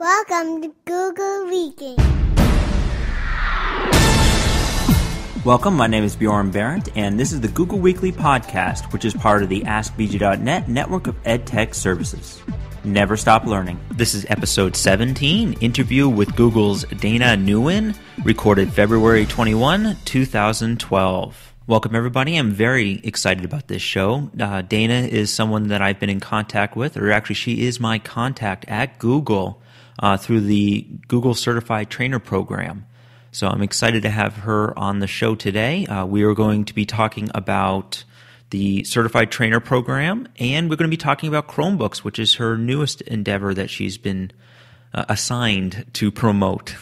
Welcome to Google Weekly. Welcome, my name is Bjorn Berendt, and this is the Google Weekly Podcast, which is part of the AskBG.net network of EdTech services. Never stop learning. This is episode 17, interview with Google's Dana Nguyen, recorded February 21, 2012. Welcome, everybody. I'm very excited about this show. Dana is someone that I've been in contact with, or actually she is my contact at Google through the Google Certified Trainer Program. So I'm excited to have her on the show today. We are going to be talking about the Certified Trainer Program, and we're going to be talking about Chromebooks, which is her newest endeavor that she's been assigned to promote.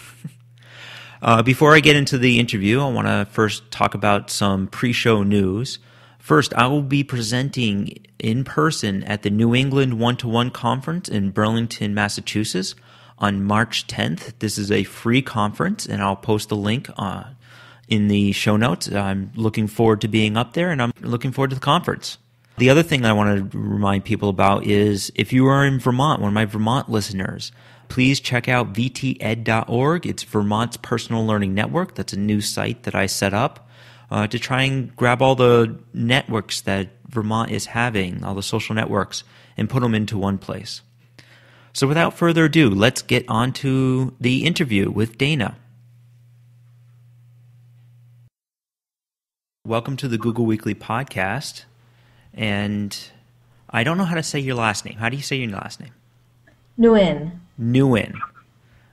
Before I get into the interview, I want to first talk about some pre-show news. First, I will be presenting in person at the New England One-to-One Conference in Burlington, Massachusetts on March 10th. This is a free conference, and I'll post a link in the show notes. I'm looking forward to being up there, and I'm looking forward to the conference. The other thing I want to remind people about is if you are in Vermont, one of my Vermont listeners, please check out vted.org. It's Vermont's Personal Learning Network. That's a new site that I set up to try and grab all the networks that Vermont is having, all the social networks, and put them into one place. So without further ado, let's get on to the interview with Dana. Welcome to the Google Weekly Podcast. And I don't know how to say your last name. How do you say your last name? Nguyen. Nguyen.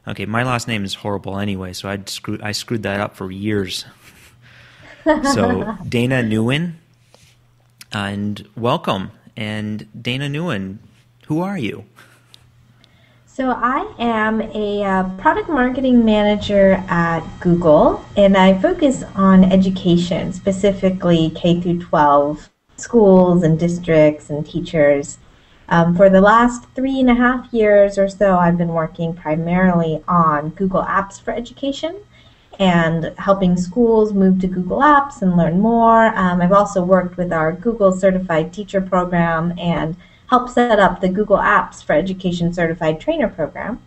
Okay, my last name is horrible anyway, so I screwed that up for years. So Dana Nguyen, and welcome. And Dana Nguyen, who are you? So I am a product marketing manager at Google, and I focus on education, specifically K through 12 schools and districts and teachers. For the last 3.5 years or so, I've been working primarily on Google Apps for education and helping schools move to Google Apps and learn more. I've also worked with our Google Certified Teacher Program and helped set up the Google Apps for Education Certified Trainer Program.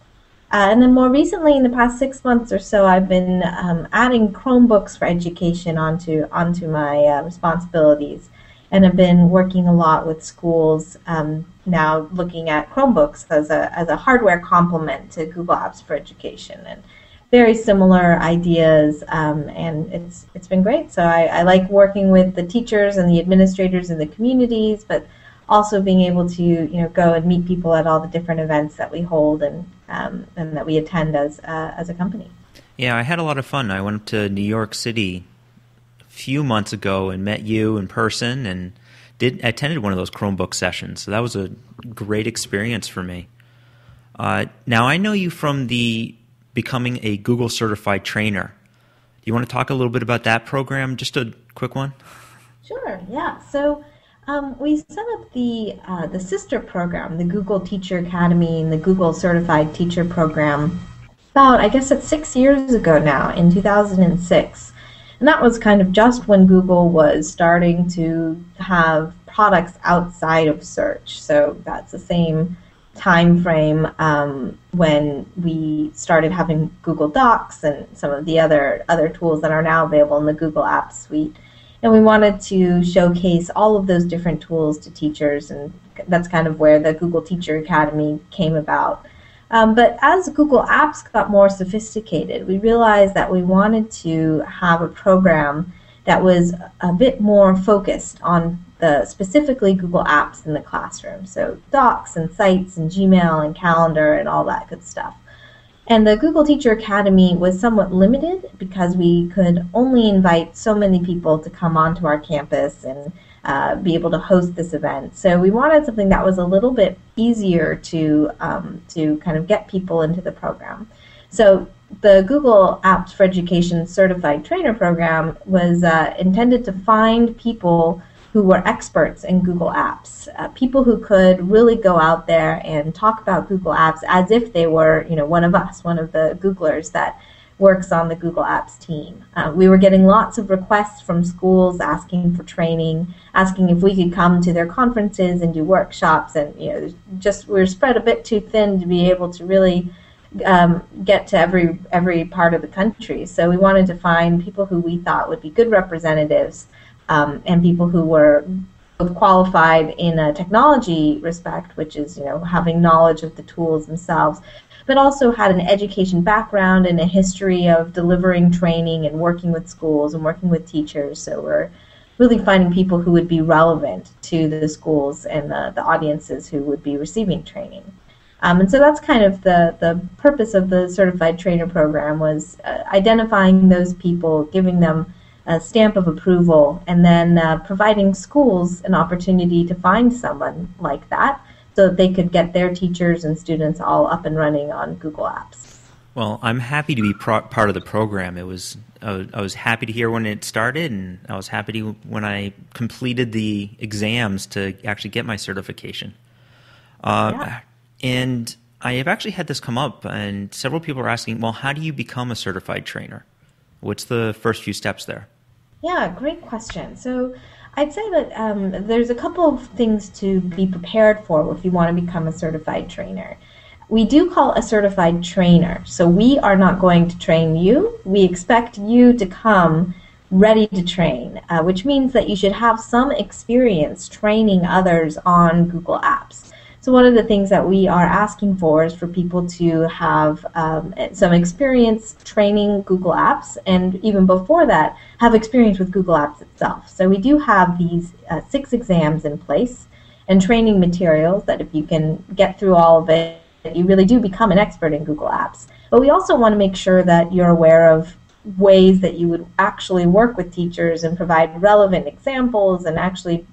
And then more recently, in the past 6 months or so, I've been adding Chromebooks for education onto my responsibilities. And I've been working a lot with schools now looking at Chromebooks as a hardware complement to Google Apps for Education. And very similar ideas, and it's been great. So I like working with the teachers and the administrators in the communities, but also being able to go and meet people at all the different events that we hold and that we attend as a company. Yeah, I had a lot of fun. I went to New York City a few months ago and met you in person and attended one of those Chromebook sessions. So that was a great experience for me. Now I know you from the becoming a Google Certified Trainer. Do you want to talk a little bit about that program? Just a quick one. Sure. Yeah. So we set up the sister program, the Google Teacher Academy and the Google Certified Teacher Program about, I guess it's 6 years ago now, in 2006. And that was kind of just when Google was starting to have products outside of search. So that's the same time frame when we started having Google Docs and some of the other tools that are now available in the Google Apps Suite. And we wanted to showcase all of those different tools to teachers, and that's kind of where the Google Teacher Academy came about. But as Google Apps got more sophisticated, we realized that we wanted to have a program that was a bit more focused on specifically Google Apps in the classroom. So Docs and Sites and Gmail and Calendar and all that good stuff. And the Google Teacher Academy was somewhat limited because we could only invite so many people to come onto our campus and be able to host this event. So we wanted something that was a little bit easier to kind of get people into the program. So the Google Apps for Education Certified Trainer Program was intended to find people who were experts in Google Apps, people who could really go out there and talk about Google Apps as if they were, one of us, one of the Googlers that works on the Google Apps team. We were getting lots of requests from schools asking for training, asking if we could come to their conferences and do workshops, and just we were spread a bit too thin to be able to really get to every part of the country. So we wanted to find people who we thought would be good representatives, and people who were both qualified in a technology respect, which is having knowledge of the tools themselves, but also had an education background and a history of delivering training and working with schools and working with teachers. So we're really finding people who would be relevant to the schools and the audiences who would be receiving training. And so that's kind of the purpose of the Certified Trainer Program, was identifying those people, giving them a stamp of approval, and then providing schools an opportunity to find someone like that so that they could get their teachers and students all up and running on Google Apps. Well, I'm happy to be part of the program. I was happy to hear when it started, and I was happy when I completed the exams to actually get my certification. Yeah. And I have actually had this come up, and several people are asking, well, how do you become a certified trainer? What's the first few steps there? Yeah, great question. So I'd say that there's a couple of things to be prepared for if you want to become a certified trainer. We do call a certified trainer. So we are not going to train you. We expect you to come ready to train, which means that you should have some experience training others on Google Apps. So one of the things that we are asking for is for people to have some experience training Google Apps, and even before that, have experience with Google Apps itself. So we do have these 6 exams in place and training materials that if you can get through all of it, you really do become an expert in Google Apps. But we also want to make sure that you're aware of ways that you would actually work with teachers and provide relevant examples and actually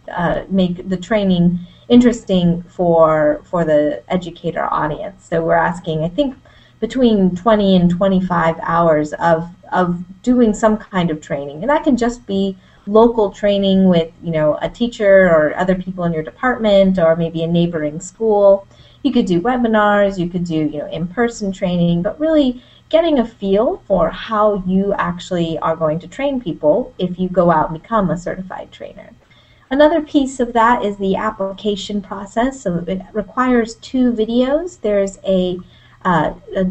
make the training interesting for the educator audience. So we're asking, I think, between 20 and 25 hours of doing some kind of training. And that can just be local training with a teacher or other people in your department, or maybe a neighboring school. You could do webinars, you could do in-person training, but really getting a feel for how you actually are going to train people if you go out and become a certified trainer. Another piece of that is the application process. So it requires 2 videos. There's a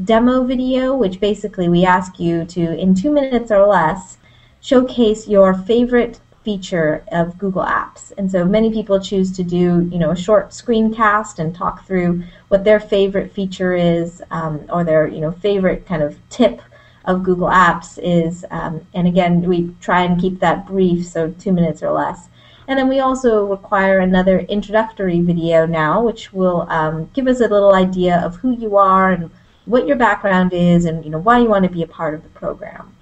demo video, which basically we ask you to, in 2 minutes or less, showcase your favorite feature of Google Apps. And so many people choose to do a short screencast and talk through what their favorite feature is, or their favorite kind of tip of Google Apps is. And again, we try and keep that brief, so 2 minutes or less. And then we also require another introductory video now, which will give us a little idea of who you are and what your background is, and why you want to be a part of the program.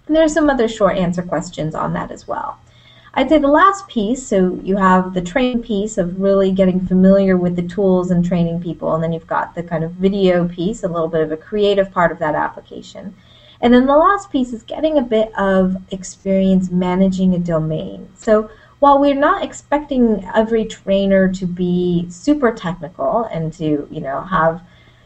And there's some other short answer questions on that as well. I'd say the last piece, so you have the training piece of really getting familiar with the tools and training people, and then you've got the kind of video piece, a little bit of a creative part of that application. And then the last piece is getting a bit of experience managing a domain. So while we're not expecting every trainer to be super technical and to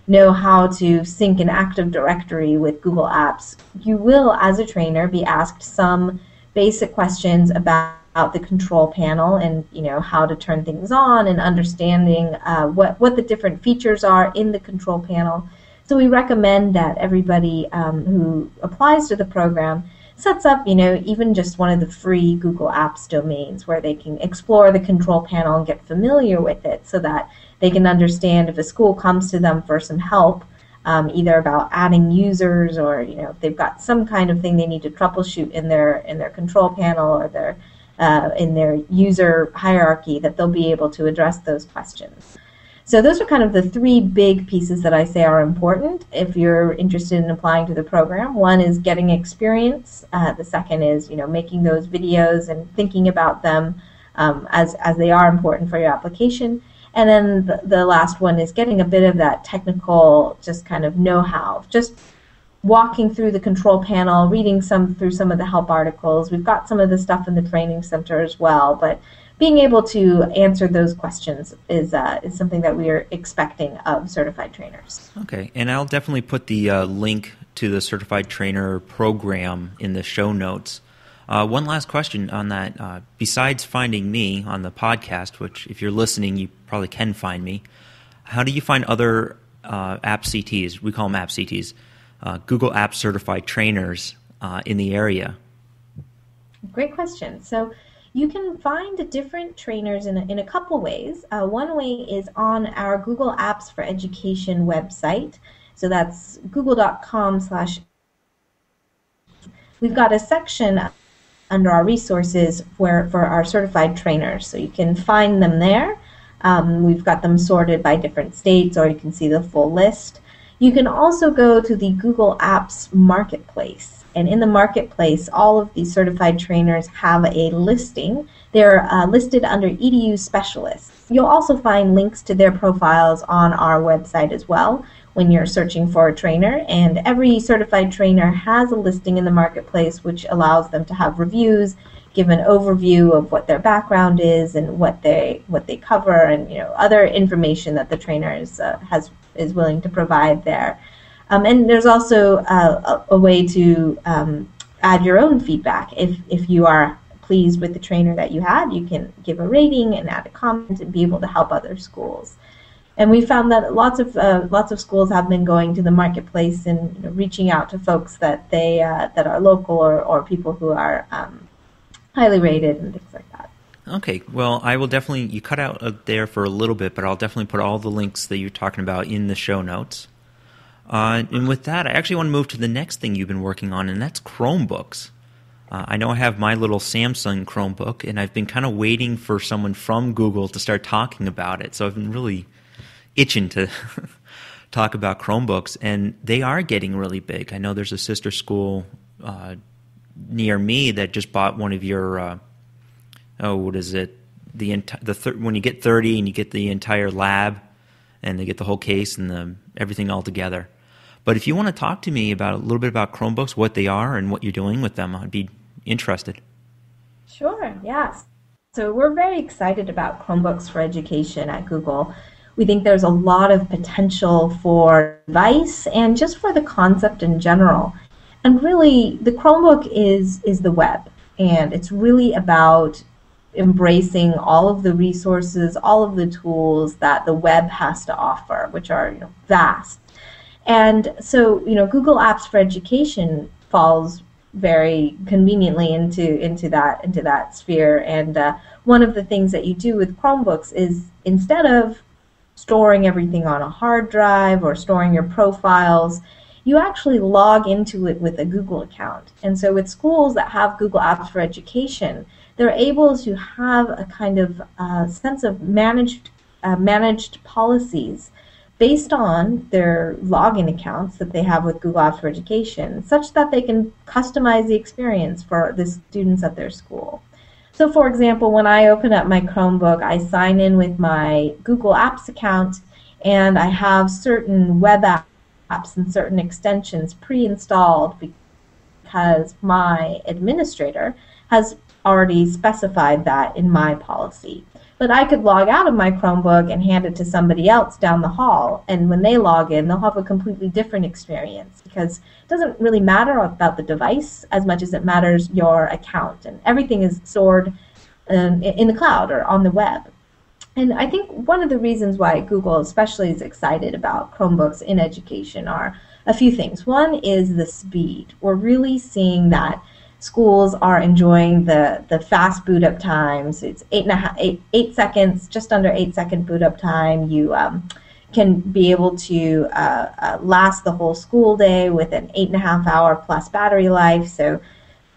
know how to sync an Active Directory with Google Apps, you will, as a trainer, be asked some basic questions about the control panel and how to turn things on, and understanding what the different features are in the control panel. So we recommend that everybody who applies to the program sets up, even just one of the free Google Apps domains where they can explore the control panel and get familiar with it, so that they can understand if a school comes to them for some help, either about adding users, or if they've got some kind of thing they need to troubleshoot in their control panel or in their user hierarchy, that they'll be able to address those questions. So those are kind of the 3 big pieces that I say are important if you're interested in applying to the program. One is getting experience. The second is making those videos and thinking about them as they are important for your application. And then the last one is getting a bit of that technical, just kind of know-how, just walking through the control panel, reading through some of the help articles. We've got some of the stuff in the training center as well, but being able to answer those questions is something that we are expecting of certified trainers. Okay, and I'll definitely put the link to the certified trainer program in the show notes. One last question on that. Besides finding me on the podcast, which if you're listening, you probably can find me, how do you find other AppsCTs, we call them AppsCTs, Google Apps Certified Trainers in the area? Great question. So you can find different trainers in a couple ways. One way is on our Google Apps for Education website. So that's google.com/. We've got a section under our resources for our certified trainers. So you can find them there. We've got them sorted by different states, or you can see the full list. You can also go to the Google Apps Marketplace. And in the Marketplace, all of these certified trainers have a listing. They're listed under EDU specialists. You'll also find links to their profiles on our website as well when you're searching for a trainer. And every certified trainer has a listing in the Marketplace, which allows them to have reviews, give an overview of what their background is and what they cover, and other information that the trainer is willing to provide there. And there's also a way to add your own feedback. If you are pleased with the trainer that you had, you can give a rating and add a comment and be able to help other schools. And we found that lots of schools have been going to the Marketplace and reaching out to folks that that are local or people who are highly rated and things like that. Okay, well, I will definitely, you cut out there for a little bit, but I'll definitely put all the links that you're talking about in the show notes. And with that, I actually want to move to the next thing you've been working on, and that's Chromebooks. I know I have my little Samsung Chromebook, and I've been kind of waiting for someone from Google to start talking about it, so I've been really itching to talk about Chromebooks, and they are getting really big. I know there's a sister school near me that just bought one of your, what is it? When you get 30 and you get the entire lab, and they get the whole case and everything all together. But if you want to talk to me about a little bit about Chromebooks, what they are and what you're doing with them, I'd be interested. Sure, yes. So we're very excited about Chromebooks for education at Google. We think there's a lot of potential for device and just for the concept in general. And really, the Chromebook is the web, and it's really about embracing all of the resources, all of the tools that the web has to offer, which are vast. And so, Google Apps for Education falls very conveniently into that sphere. And one of the things that you do with Chromebooks is, instead of storing everything on a hard drive or storing your profiles, you actually log into it with a Google account. And so with schools that have Google Apps for Education, they're able to have a kind of sense of managed policies based on their login accounts that they have with Google Apps for Education, such that they can customize the experience for the students at their school. So for example, when I open up my Chromebook, I sign in with my Google Apps account, and I have certain web apps and certain extensions pre-installed because my administrator has already specified that in my policy. But I could log out of my Chromebook and hand it to somebody else down the hall, and when they log in, they'll have a completely different experience, because it doesn't really matter about the device as much as it matters your account, and everything is stored in the cloud or on the web. And I think one of the reasons why Google especially is excited about Chromebooks in education are a few things. One is the speed. We're really seeing that schools are enjoying the fast boot up times. It's 8 seconds, just under 8-second boot up time. You can be able to last the whole school day with an 8.5-hour plus battery life. So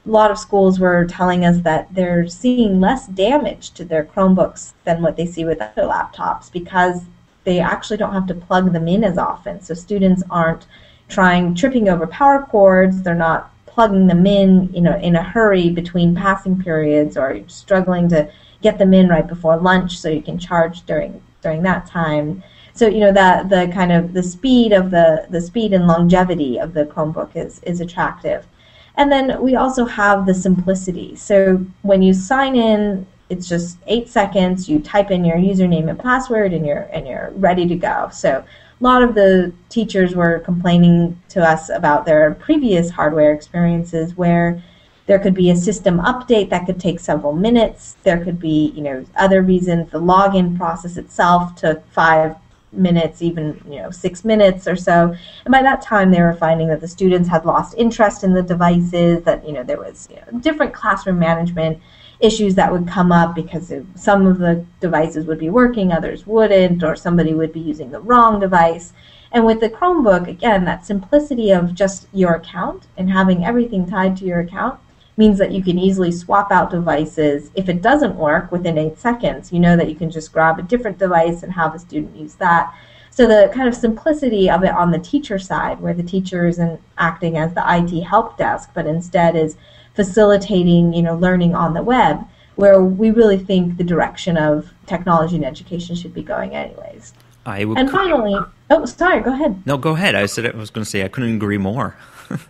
a lot of schools were telling us that they're seeing less damage to their Chromebooks than what they see with other laptops, because they actually don't have to plug them in as often. So students aren't tripping over power cords. They're not plugging them in a hurry between passing periods, or struggling to get them in right before lunch so you can charge during that time. So that the kind of the speed and longevity of the Chromebook is attractive. And then we also have the simplicity. So when you sign in, it's just 8 seconds. You type in your username and password, and you're ready to go. So a lot of the teachers were complaining to us about their previous hardware experiences where there could be a system update that could take several minutes. There could be, other reasons. The login process itself took 5 minutes, even 6 minutes or so. And by that time, they were finding that the students had lost interest in the devices, that there was different classroom management issues that would come up because some of the devices would be working, others wouldn't, or somebody would be using the wrong device. And with the Chromebook, again, that simplicity of just your account and having everything tied to your account means that you can easily swap out devices. If it doesn't work within 8 seconds, you know that you can just grab a different device and have a student use that. So the kind of simplicity of it on the teacher side, where the teacher isn't acting as the IT help desk, but instead is facilitating, learning on the web, where we really think the direction of technology and education should be going anyways. And finally, sorry, go ahead. No, go ahead. I was going to say I couldn't agree more.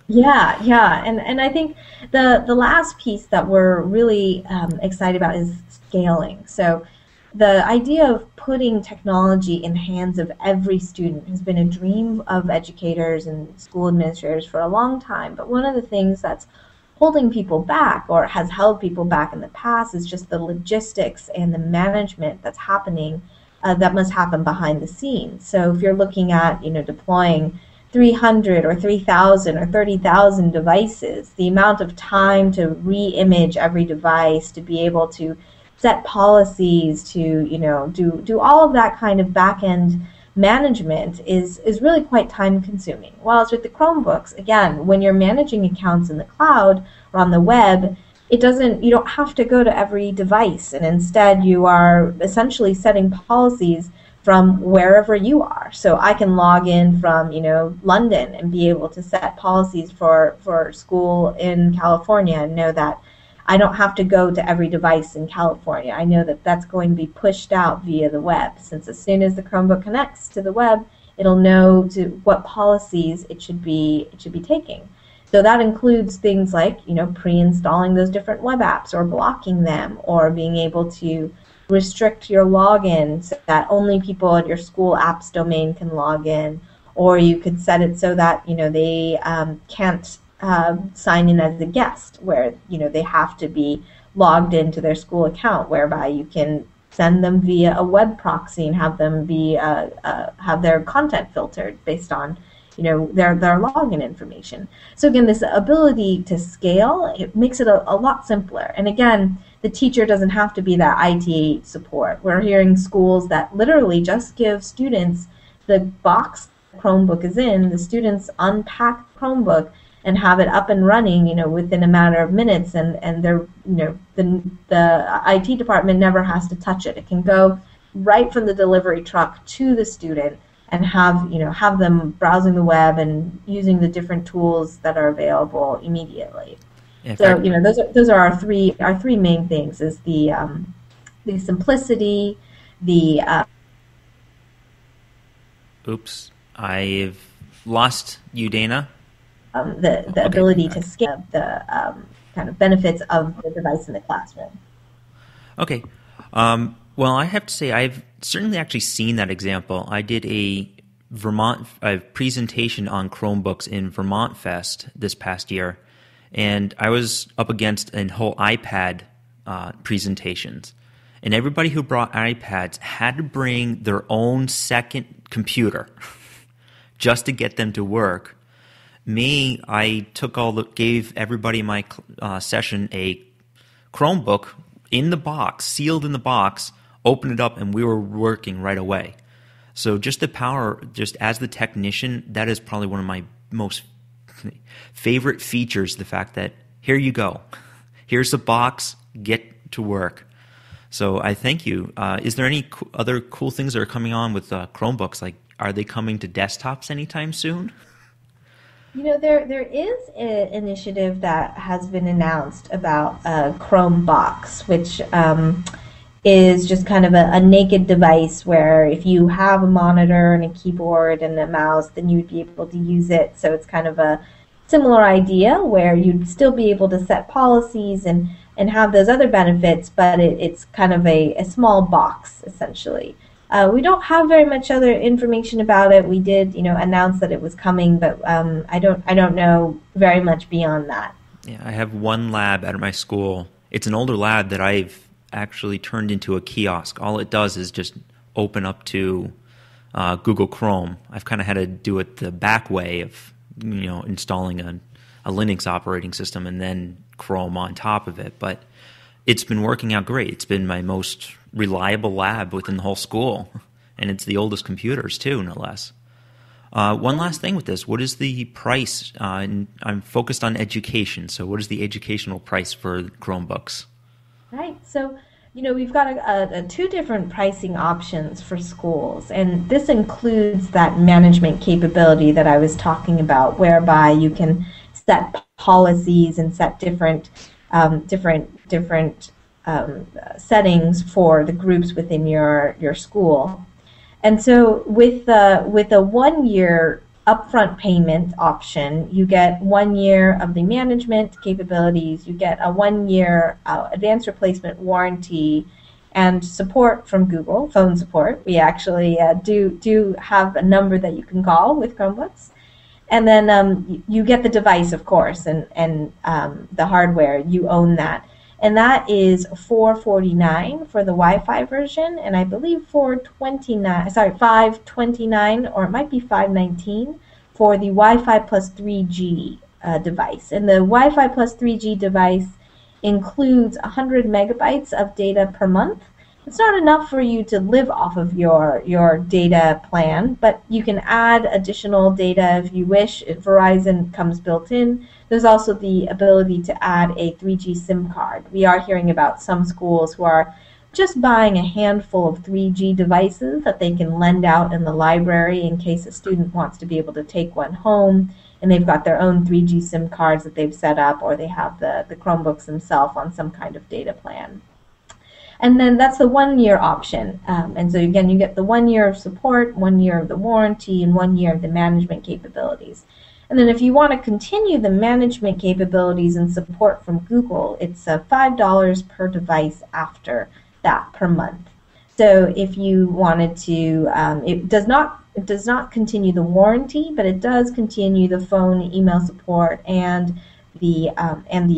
Yeah, and I think the last piece that we're really excited about is scaling. So the idea of putting technology in the hands of every student has been a dream of educators and school administrators for a long time. But one of the things that's holding people back, or has held people back in the past, is just the logistics and the management that's happening, that must happen behind the scenes. So if you're looking at deploying 300 or 3,000 or 30,000 devices, the amount of time to re-image every device, to be able to set policies, to do all of that kind of back-end management is really quite time consuming. Whilst with the Chromebooks, again, when you're managing accounts in the cloud or on the web, you don't have to go to every device, and instead you are essentially setting policies from wherever you are. So I can log in from London and be able to set policies for school in California and know that I don't have to go to every device in California. I know that that's going to be pushed out via the web, since as soon as the Chromebook connects to the web, it'll know to what policies it should be taking. So that includes things like pre-installing those different web apps, or blocking them, or being able to restrict your login so that only people at your school apps domain can log in, or you could set it so that they can't sign in as a guest, where they have to be logged into their school account, whereby you can send them via a web proxy and have them be have their content filtered based on their login information. So again, this ability to scale, it makes it a lot simpler. And again, the teacher doesn't have to be that IT support. We're hearing schools that literally just give students the box the Chromebook is in, the students unpack the Chromebook and have it up and running, within a matter of minutes, and they're, the IT department never has to touch it. It can go right from the delivery truck to the student and have them browsing the web and using the different tools that are available immediately. So those are our three main things: is the simplicity, the Oops, I've lost you, Dana. The ability to scale the kind of benefits of the device in the classroom. Okay. Well, I have to say I've certainly actually seen that example. I did a Vermont presentation on Chromebooks in Vermont Fest this past year, and I was up against a whole iPad presentations. And everybody who brought iPads had to bring their own second computer just to get them to work. Me, I gave everybody in my session a Chromebook in the box, sealed in the box, opened it up, and we were working right away. So just the power, just as the technician, that is probably one of my most favorite features, the fact that here you go. Here's the box, get to work. So I thank you. Is there any other cool things that are coming on with Chromebooks? Like, are they coming to desktops anytime soon? There is an initiative that has been announced about Chromebox, which is just kind of a naked device where if you have a monitor and a keyboard and a mouse, then you'd be able to use it. So it's kind of a similar idea where you'd still be able to set policies and have those other benefits, but it's kind of a small box, essentially. We don't have very much other information about it. We did, announce that it was coming, but I don't know very much beyond that. Yeah, I have one lab at my school. It's an older lab that I've actually turned into a kiosk. All it does is just open up to Google Chrome. I've kind of had to do it the back way of, installing a Linux operating system and then Chrome on top of it. But it's been working out great. It's been my most reliable lab within the whole school, and it's the oldest computers too, no less. One last thing with this, what is the price? I'm focused on education, so what is the educational price for Chromebooks? Right, so we've got two different pricing options for schools, and this includes that management capability that I was talking about, whereby you can set policies and set different settings for the groups within your school. And so with a 1 year upfront payment option, you get 1 year of the management capabilities, you get a 1 year advanced replacement warranty, and support from Google, phone support. We actually do have a number that you can call with Chromebooks. And then you get the device, of course, and the hardware. You own that. And that is $449 for the Wi-Fi version, and I believe $529, or it might be $519 for the Wi-Fi plus 3G device. And the Wi-Fi plus 3G device includes 100 megabytes of data per month. It's not enough for you to live off of your data plan, but you can add additional data if you wish. Verizon comes built in. There's also the ability to add a 3G SIM card. We are hearing about some schools who are just buying a handful of 3G devices that they can lend out in the library in case a student wants to be able to take one home, and they've got their own 3G SIM cards that they've set up, or they have the Chromebooks themselves on some kind of data plan. And then that's the 1 year option. And so again, you get the 1 year of support, 1 year of the warranty, and 1 year of the management capabilities. And then if you want to continue the management capabilities and support from Google, it's $5 per device after that per month. So if you wanted to, it does not continue the warranty, but it does continue the phone, email support, and the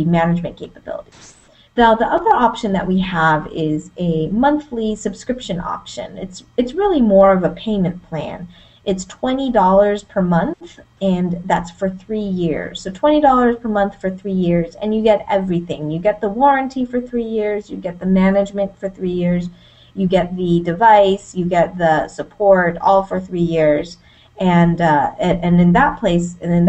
management capabilities. Now, the other option that we have is a monthly subscription option. It's really more of a payment plan. It's $20 per month, and that's for 3 years. So $20 per month for 3 years, and you get everything. You get the warranty for 3 years, you get the management for 3 years, you get the device, you get the support, all for 3 years. And in that place, you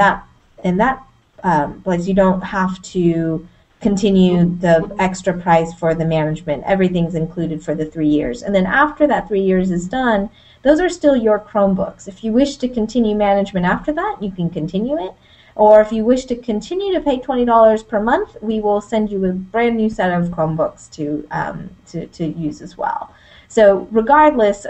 don't have to continue the extra price for the management. Everything's included for the 3 years. And then after that 3 years is done, those are still your Chromebooks. If you wish to continue management after that, you can continue it. Or if you wish to continue to pay $20 per month, we will send you a brand new set of Chromebooks to use as well. So regardless,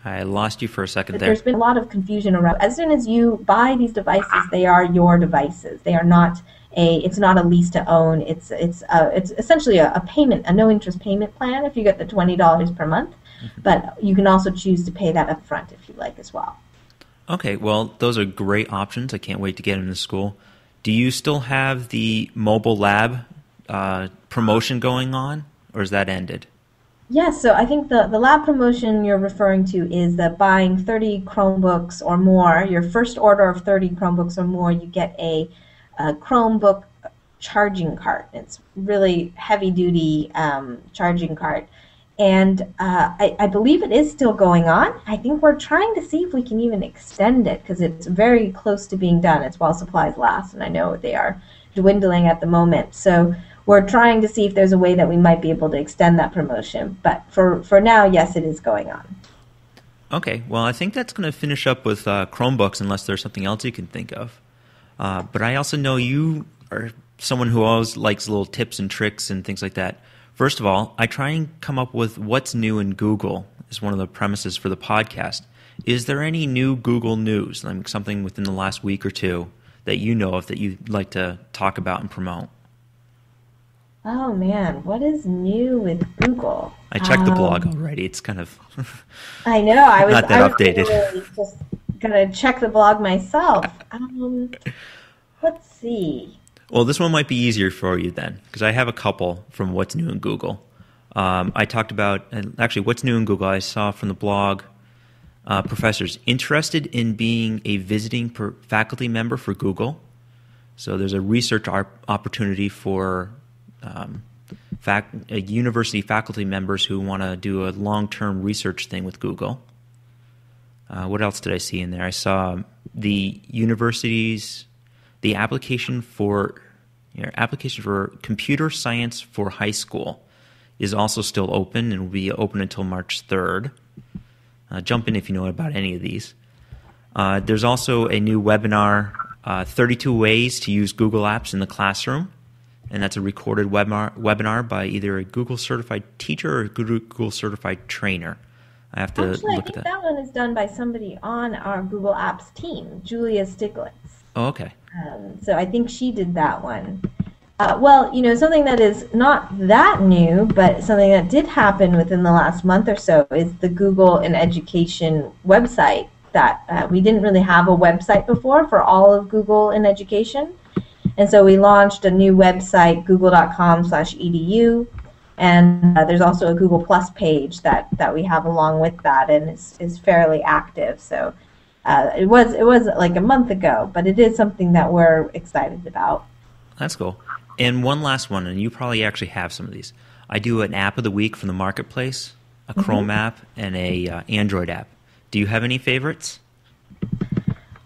I lost you for a second there. There's been a lot of confusion around. As soon as you buy these devices, they are your devices. They are not it's not a lease to own. It's essentially a payment, a no interest payment plan if you get the $20 per month. But you can also choose to pay that up front if you like as well. Okay, well, those are great options. I can't wait to get them to school. Do you still have the mobile lab promotion going on, or is that ended? Yes, so I think the lab promotion you're referring to is that buying 30 Chromebooks or more, your first order of 30 Chromebooks or more, you get a Chromebook charging cart. It's really heavy-duty charging cart. And I believe it is still going on. I think we're trying to see if we can even extend it because it's very close to being done. It's while supplies last, and I know they are dwindling at the moment. So we're trying to see if there's a way that we might be able to extend that promotion. But for now, yes, it is going on. Okay, well, I think that's going to finish up with Chromebooks unless there's something else you can think of. But I also know you are someone who always likes little tips and tricks and things like that. First of all, I try and come up with what's new in Google is one of the premises for the podcast. Is there any new Google news, like something within the last week or two that you know of that you'd like to talk about and promote? Oh, man, what is new with Google? I checked the blog already. It's kind of I know. I was not that updated. Really just going to check the blog myself. Let's see. Well, this one might be easier for you then, because I have a couple from what's new in Google. I talked about, actually, what's new in Google. I saw from the blog, professors interested in being a visiting faculty member for Google. So there's a research opportunity for university faculty members who want to do a long-term research thing with Google. What else did I see in there? I saw the universities, the application for computer science for high school is also still open and will be open until March 3rd. Jump in if you know about any of these. There's also a new webinar, 32 Ways to Use Google Apps in the Classroom. And that's a recorded webinar by either a Google certified teacher or a Google certified trainer. I have to look at that. I think that one is done by somebody on our Google Apps team, Julia Stiglitz. Oh, okay. So I think she did that one. Well, something that is not that new, but something that did happen within the last month or so is the Google in Education website. That we didn't really have a website before for all of Google in Education. And so we launched a new website, google.com/edu, and there's also a Google Plus page that we have along with that, and is fairly active. So it was like a month ago, but it is something that we're excited about. That's cool. And one last one, and you probably actually have some of these. I do an app of the week from the marketplace, a Chrome app, and a Android app. Do you have any favorites?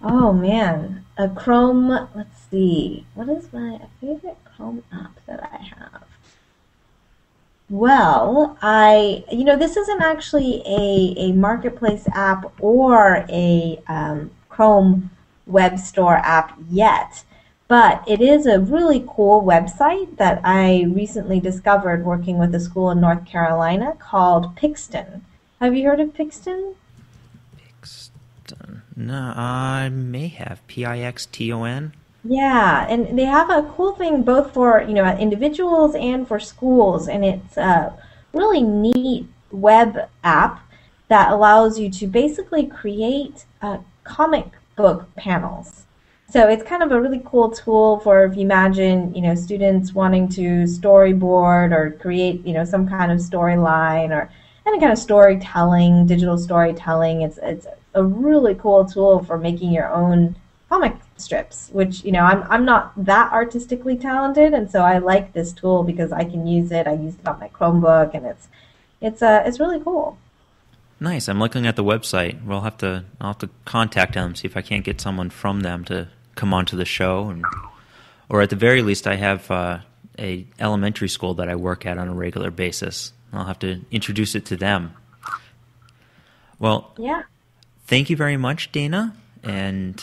Oh man, a Chrome, let's see, what is my favorite Chrome app that I have? Well, this isn't actually a marketplace app or a Chrome web store app yet, but it is a really cool website that I recently discovered working with a school in North Carolina called Pixton. Have you heard of Pixton? No, I may have. Pixton? Yeah, and they have a cool thing both for individuals and for schools, and it's a really neat web app that allows you to basically create comic book panels. So it's kind of a really cool tool for if you imagine students wanting to storyboard or create some kind of storyline or any kind of storytelling, digital storytelling. It's a really cool tool for making your own comic strips, which I'm not that artistically talented, and so I like this tool because I can use it. I use it on my Chromebook, and it's really cool. Nice. I'm looking at the website. I'll have to contact them, see if I can't get someone from them to come onto the show, or at the very least, I have a elementary school that I work at on a regular basis. I'll have to introduce it to them. Well, yeah. Thank you very much, Dana, and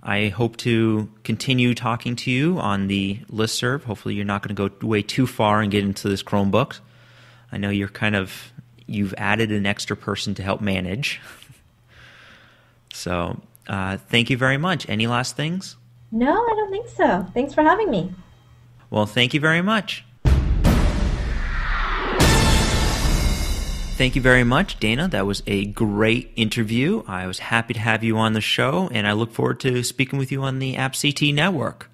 I hope to continue talking to you on the listserv. Hopefully you're not going to go way too far and get into this Chromebook. I know you've added an extra person to help manage. So thank you very much. Any last things? No, I don't think so. Thanks for having me. Well, thank you very much. Thank you very much, Dana. That was a great interview. I was happy to have you on the show, and I look forward to speaking with you on the AppsCT network.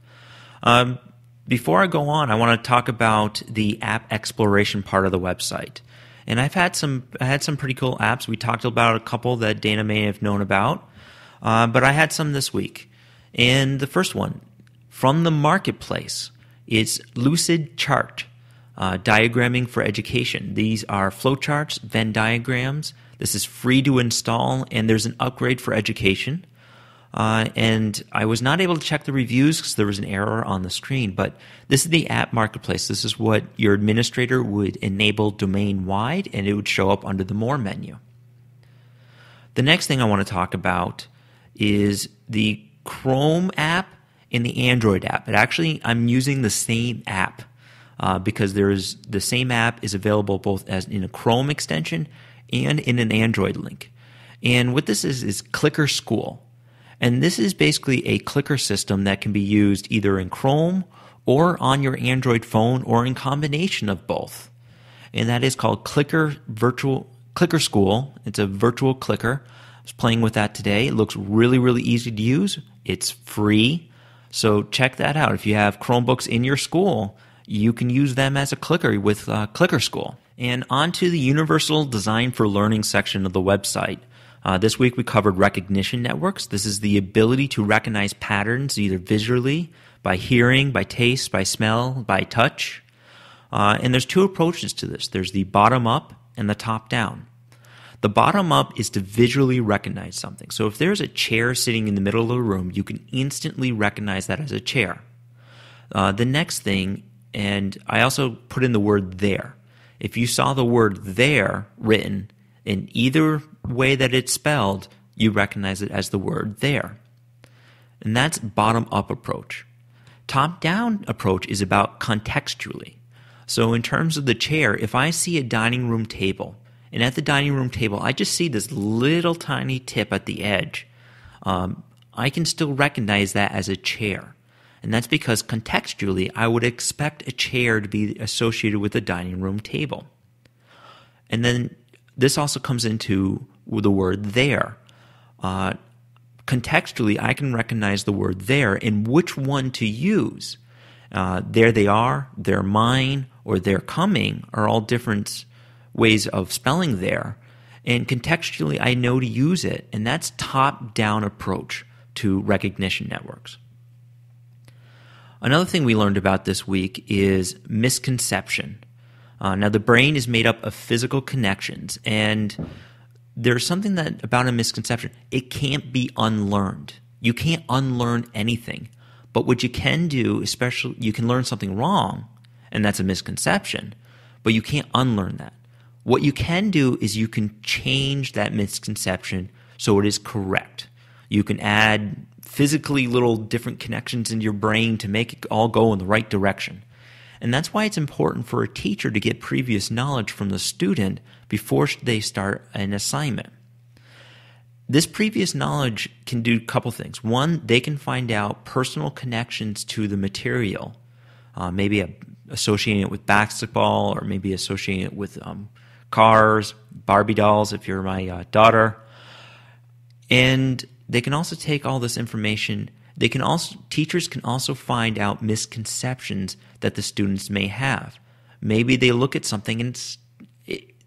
Before I go on, I want to talk about the app exploration part of the website. And I had some pretty cool apps. We talked about a couple that Dana may have known about, but I had some this week. And the first one, from the marketplace, is LucidChart. Diagramming for education. These are flowcharts, Venn diagrams. This is free to install, and there's an upgrade for education. And I was not able to check the reviews because there was an error on the screen, but this is the app marketplace. This is what your administrator would enable domain-wide, and it would show up under the More menu. The next thing I want to talk about is the Chrome app and the Android app. I'm using the same app. Because the same app is available both as in a Chrome extension and in an Android link. And what this is ClickerSchool. And this is basically a clicker system that can be used either in Chrome or on your Android phone or in combination of both. And that is called ClickerSchool. It's a virtual clicker. I was playing with that today. It looks really, really easy to use. It's free. So check that out. If you have Chromebooks in your school, you can use them as a clicker with ClickerSchool. And on to the Universal Design for Learning section of the website. This week we covered recognition networks. This is the ability to recognize patterns either visually, by hearing, by taste, by smell, by touch. And there's two approaches to this. There's the bottom-up and the top-down. The bottom-up is to visually recognize something. So if there's a chair sitting in the middle of the room, you can instantly recognize that as a chair. The next thing, and I also put in the word there. If you saw the word there written in either way that it's spelled, you recognize it as the word there. And that's bottom-up approach. Top-down approach is about contextually. So in terms of the chair, if I see a dining room table, and at the dining room table I just see this little tiny tip at the edge, I can still recognize that as a chair. And that's because contextually I would expect a chair to be associated with a dining room table. And then this also comes into the word there. Contextually, I can recognize the word there and which one to use. There they are, they're mine, or they're coming are all different ways of spelling there. And contextually, I know to use it. And that's top-down approach to recognition networks. Another thing we learned about this week is misconception. Now, the brain is made up of physical connections, and there's something that about a misconception. It can't be unlearned. You can't unlearn anything. But what you can do, especially, you can learn something wrong, and that's a misconception, but you can't unlearn that. What you can do is you can change that misconception so it is correct. You can add physically little different connections in your brain to make it all go in the right direction. And that's why it's important for a teacher to get previous knowledge from the student before they start an assignment. This previous knowledge can do a couple things. One, they can find out personal connections to the material, maybe associating it with basketball, or maybe associating it with cars, Barbie dolls if you're my daughter. And they can also take all this information. Teachers can also find out misconceptions that the students may have. Maybe they look at something and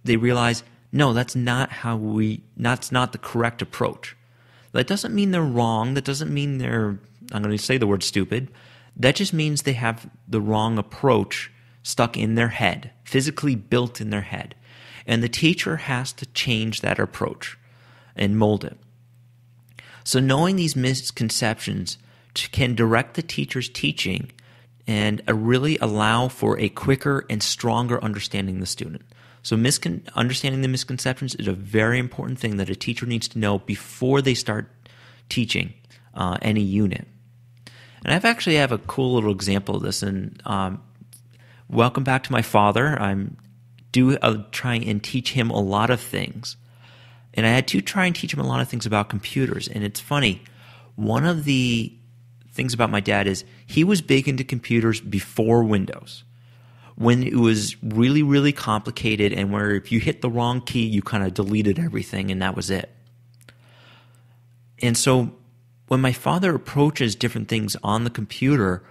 they realize, no, that's not the correct approach. That doesn't mean they're wrong. That doesn't mean I'm going to say the word stupid. That just means they have the wrong approach stuck in their head, physically built in their head. And the teacher has to change that approach and mold it. So knowing these misconceptions can direct the teacher's teaching and really allow for a quicker and stronger understanding of the student. So understanding the misconceptions is a very important thing that a teacher needs to know before they start teaching any unit. And I actually have a cool little example of this. And welcome back to my father. I'm trying and teach him a lot of things. And I had to try and teach him a lot of things about computers. And it's funny, one of the things about my dad is he was big into computers before Windows, when it was really, really complicated and where if you hit the wrong key, you kind of deleted everything and that was it. And so when my father approaches different things on the computer,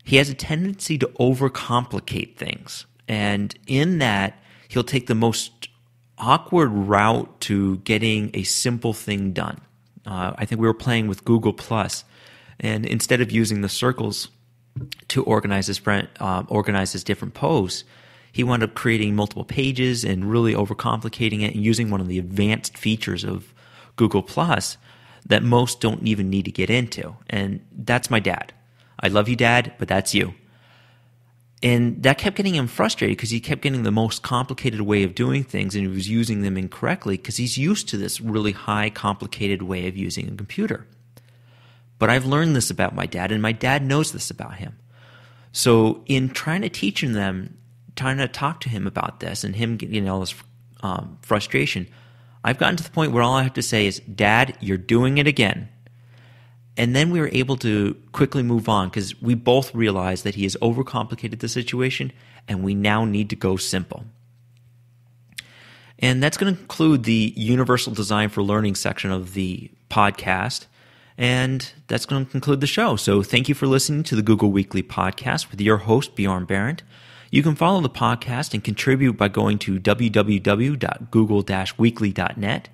he has a tendency to overcomplicate things. And in that, he'll take the most awkward route to getting a simple thing done. I think we were playing with Google+, and instead of using the circles to organize his different posts, he wound up creating multiple pages and really overcomplicating it and using one of the advanced features of Google+ that most don't even need to get into. And that's my dad. I love you, Dad, but that's you. And that kept getting him frustrated because he kept getting the most complicated way of doing things and he was using them incorrectly because he's used to this really high, complicated way of using a computer. But I've learned this about my dad, and my dad knows this about him. So in trying to teach them, trying to talk to him about this and him getting all this frustration, I've gotten to the point where all I have to say is, Dad, you're doing it again. And then we were able to quickly move on because we both realized that he has overcomplicated the situation and we now need to go simple. And that's going to conclude the Universal Design for Learning section of the podcast. And that's going to conclude the show. So thank you for listening to the Google Weekly Podcast with your host, Bjorn Behrendt. You can follow the podcast and contribute by going to www.google-weekly.net.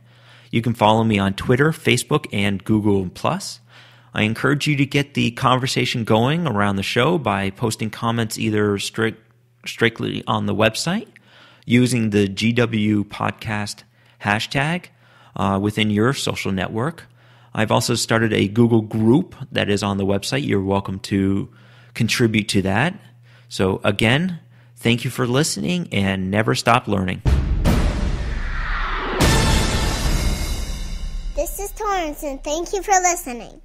You can follow me on Twitter, Facebook, and Google+. I encourage you to get the conversation going around the show by posting comments either strictly on the website, using the GW Podcast hashtag within your social network. I've also started a Google group that is on the website. You're welcome to contribute to that. So again, thank you for listening and never stop learning. This is Torrance, and thank you for listening.